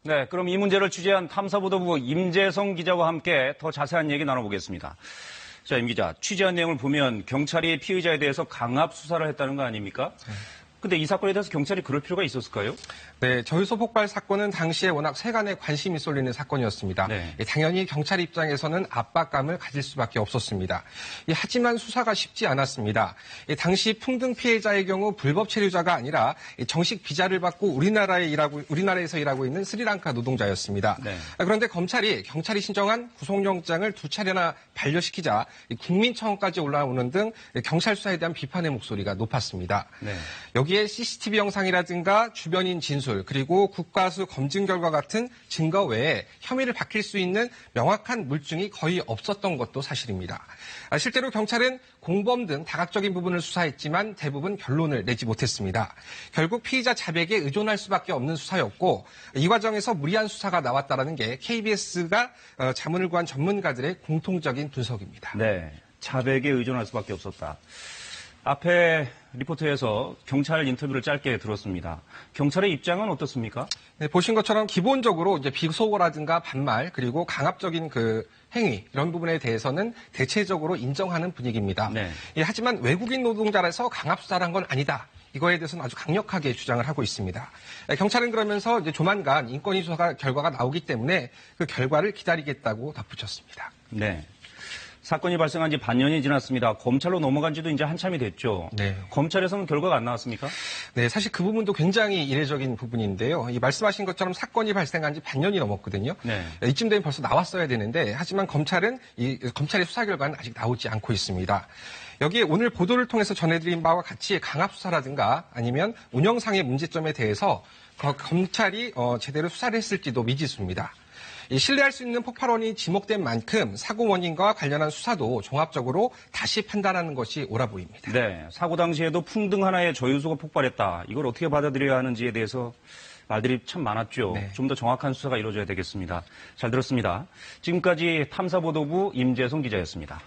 네, 그럼 이 문제를 취재한 탐사보도부 임재성 기자와 함께 더 자세한 얘기 나눠보겠습니다. 자, 임 기자, 취재한 내용을 보면 경찰이 피의자에 대해서 강압 수사를 했다는 거 아닙니까? 근데 이 사건에 대해서 경찰이 그럴 필요가 있었을까요? 네, 저유소 폭발 사건은 당시에 워낙 세간에 관심이 쏠리는 사건이었습니다. 네. 당연히 경찰 입장에서는 압박감을 가질 수밖에 없었습니다. 하지만 수사가 쉽지 않았습니다. 당시 풍등 피해자의 경우 불법 체류자가 아니라 정식 비자를 받고 우리나라에서 일하고 있는 스리랑카 노동자였습니다. 네. 그런데 경찰이 신청한 구속영장을 2차례나 반려시키자 국민청원까지 올라오는 등 경찰 수사에 대한 비판의 목소리가 높았습니다. 네. 여기에 CCTV 영상이라든가 주변인 진술 그리고 국가수 검증 결과 같은 증거 외에 혐의를 밝힐 수 있는 명확한 물증이 거의 없었던 것도 사실입니다. 실제로 경찰은 공범 등 다각적인 부분을 수사했지만 대부분 결론을 내지 못했습니다. 결국 피의자 자백에 의존할 수밖에 없는 수사였고 이 과정에서 무리한 수사가 나왔다는 게 KBS가 자문을 구한 전문가들의 공통적인 분석입니다. 네, 자백에 의존할 수밖에 없었다. 앞에 리포트에서 경찰 인터뷰를 짧게 들었습니다. 경찰의 입장은 어떻습니까? 네, 보신 것처럼 기본적으로 이제 비속어라든가 반말 그리고 강압적인 행위 이런 부분에 대해서는 대체적으로 인정하는 분위기입니다. 네. 하지만 외국인 노동자라서 강압 수사를 한 건 아니다. 이거에 대해서는 아주 강력하게 주장을 하고 있습니다. 경찰은 그러면서 이제 조만간 인권위 수사 결과가 나오기 때문에 그 결과를 기다리겠다고 덧붙였습니다. 네. 사건이 발생한 지 반년이 지났습니다. 검찰로 넘어간 지도 이제 한참이 됐죠. 네. 검찰에서는 결과가 안 나왔습니까? 네, 사실 그 부분도 굉장히 이례적인 부분인데요. 이 말씀하신 것처럼 사건이 발생한 지 반년이 넘었거든요. 네. 이쯤 되면 벌써 나왔어야 되는데, 하지만 검찰의 수사 결과는 아직 나오지 않고 있습니다. 여기에 오늘 보도를 통해서 전해드린 바와 같이 강압 수사라든가 아니면 운영상의 문제점에 대해서 검찰이 제대로 수사를 했을지도 미지수입니다. 신뢰할 수 있는 폭발원이 지목된 만큼 사고 원인과 관련한 수사도 종합적으로 다시 판단하는 것이 옳아 보입니다. 네, 사고 당시에도 풍등 하나의 저유소가 폭발했다. 이걸 어떻게 받아들여야 하는지에 대해서 말들이 참 많았죠. 네. 좀 더 정확한 수사가 이루어져야 되겠습니다. 잘 들었습니다. 지금까지 탐사보도부 임재성 기자였습니다.